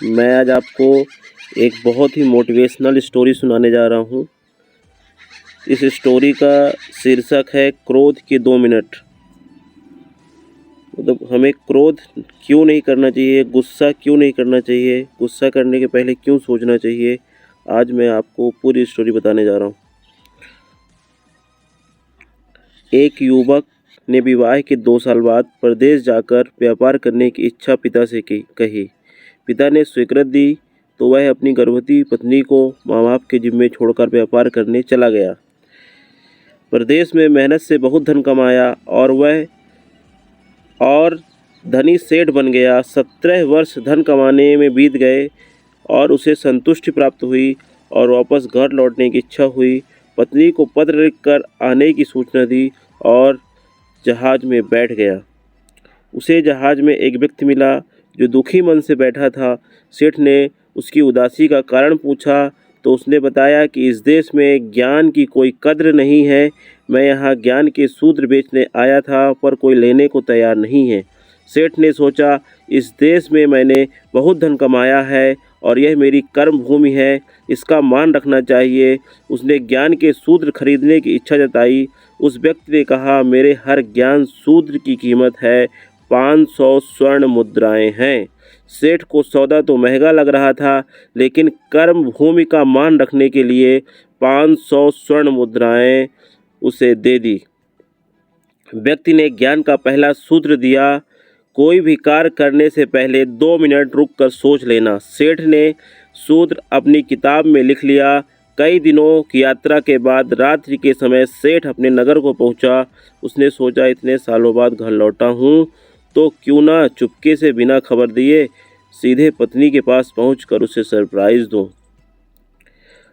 मैं आज आपको एक बहुत ही मोटिवेशनल स्टोरी सुनाने जा रहा हूँ। इस स्टोरी का शीर्षक है क्रोध के 2 मिनट। मतलब हमें क्रोध क्यों नहीं करना चाहिए, गुस्सा क्यों नहीं करना चाहिए, गुस्सा करने के पहले क्यों सोचना चाहिए, आज मैं आपको पूरी स्टोरी बताने जा रहा हूँ। एक युवक ने विवाह के 2 साल बाद प्रदेश जाकर व्यापार करने की इच्छा पिता से कही। पिता ने स्वीकृति दी तो वह अपनी गर्भवती पत्नी को माँ बाप के जिम्मे छोड़कर व्यापार करने चला गया। प्रदेश में मेहनत से बहुत धन कमाया और धनी सेठ बन गया। 17 वर्ष धन कमाने में बीत गए और उसे संतुष्टि प्राप्त हुई और वापस घर लौटने की इच्छा हुई। पत्नी को पत्र लिखकर आने की सूचना दी और जहाज में बैठ गया। उसे जहाज में एक व्यक्ति मिला जो दुखी मन से बैठा था। सेठ ने उसकी उदासी का कारण पूछा तो उसने बताया कि इस देश में ज्ञान की कोई कद्र नहीं है। मैं यहाँ ज्ञान के सूत्र बेचने आया था पर कोई लेने को तैयार नहीं है। सेठ ने सोचा, इस देश में मैंने बहुत धन कमाया है और यह मेरी कर्म भूमि है, इसका मान रखना चाहिए। उसने ज्ञान के सूत्र खरीदने की इच्छा जताई। उस व्यक्ति ने कहा, मेरे हर ज्ञान सूत्र की कीमत है 500 स्वर्ण मुद्राएं हैं। सेठ को सौदा तो महंगा लग रहा था, लेकिन कर्म भूमि का मान रखने के लिए 500 स्वर्ण मुद्राएं उसे दे दी। व्यक्ति ने ज्ञान का पहला सूत्र दिया, कोई भी कार्य करने से पहले 2 मिनट रुककर सोच लेना। सेठ ने सूत्र अपनी किताब में लिख लिया। कई दिनों की यात्रा के बाद रात्रि के समय सेठ अपने नगर को पहुंचा। उसने सोचा, इतने सालों बाद घर लौटा हूँ तो क्यों ना चुपके से बिना खबर दिए सीधे पत्नी के पास पहुंचकर उसे सरप्राइज दूं।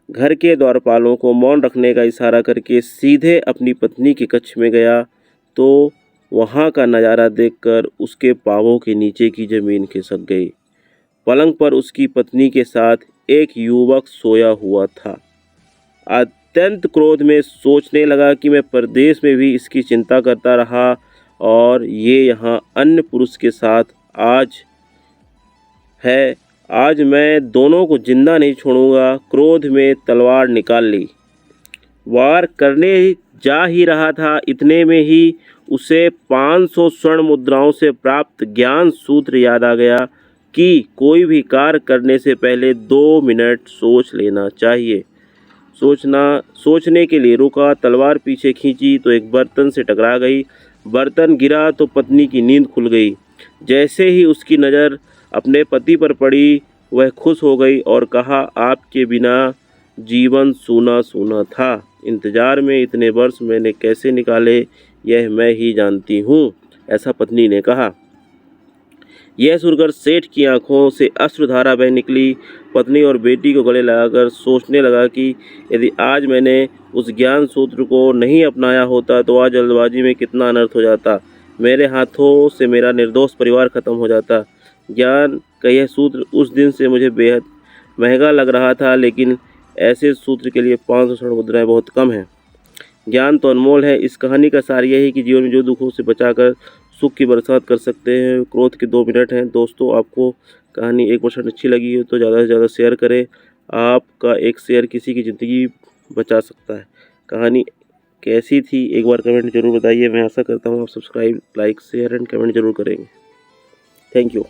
घर के द्वारपालों को मौन रखने का इशारा करके सीधे अपनी पत्नी के कक्ष में गया तो वहाँ का नज़ारा देखकर उसके पाँवों के नीचे की ज़मीन खिसक गई। पलंग पर उसकी पत्नी के साथ एक युवक सोया हुआ था। अत्यंत क्रोध में सोचने लगा कि मैं परदेश में भी इसकी चिंता करता रहा और ये यहाँ अन्य पुरुष के साथ आज मैं दोनों को जिंदा नहीं छोड़ूंगा। क्रोध में तलवार निकाल ली, वार करने जा ही रहा था। इतने में ही उसे 500 स्वर्ण मुद्राओं से प्राप्त ज्ञान सूत्र याद आ गया कि कोई भी कार्य करने से पहले 2 मिनट सोच लेना चाहिए। सोचने के लिए रुका, तलवार पीछे खींची तो एक बर्तन से टकरा गई। बर्तन गिरा तो पत्नी की नींद खुल गई। जैसे ही उसकी नज़र अपने पति पर पड़ी वह खुश हो गई और कहा, आपके बिना जीवन सूना सूना था। इंतजार में इतने वर्ष मैंने कैसे निकाले यह मैं ही जानती हूँ, ऐसा पत्नी ने कहा। यह सुनकर सेठ की आंखों से अश्रुधारा बह निकली। पत्नी और बेटी को गले लगाकर सोचने लगा कि यदि आज मैंने उस ज्ञान सूत्र को नहीं अपनाया होता तो आज जल्दबाजी में कितना अनर्थ हो जाता। मेरे हाथों से मेरा निर्दोष परिवार खत्म हो जाता। ज्ञान का यह सूत्र उस दिन से मुझे बेहद महंगा लग रहा था, लेकिन ऐसे सूत्र के लिए 500 स्वर्ण मुद्राएं बहुत कम हैं। ज्ञान तो अनमोल है। इस कहानी का सार यही है कि जीवन में जो दुखों से बचाकर सुख की बरसात कर सकते हैं। क्रोध के 2 मिनट हैं। दोस्तों, आपको कहानी 1% अच्छी लगी हो तो ज़्यादा से ज़्यादा शेयर करें। आपका एक शेयर किसी की ज़िंदगी बचा सकता है। कहानी कैसी थी एक बार कमेंट जरूर बताइए। मैं आशा करता हूँ आप subscribe, like, share and comment जरूर करेंगे। Thank you.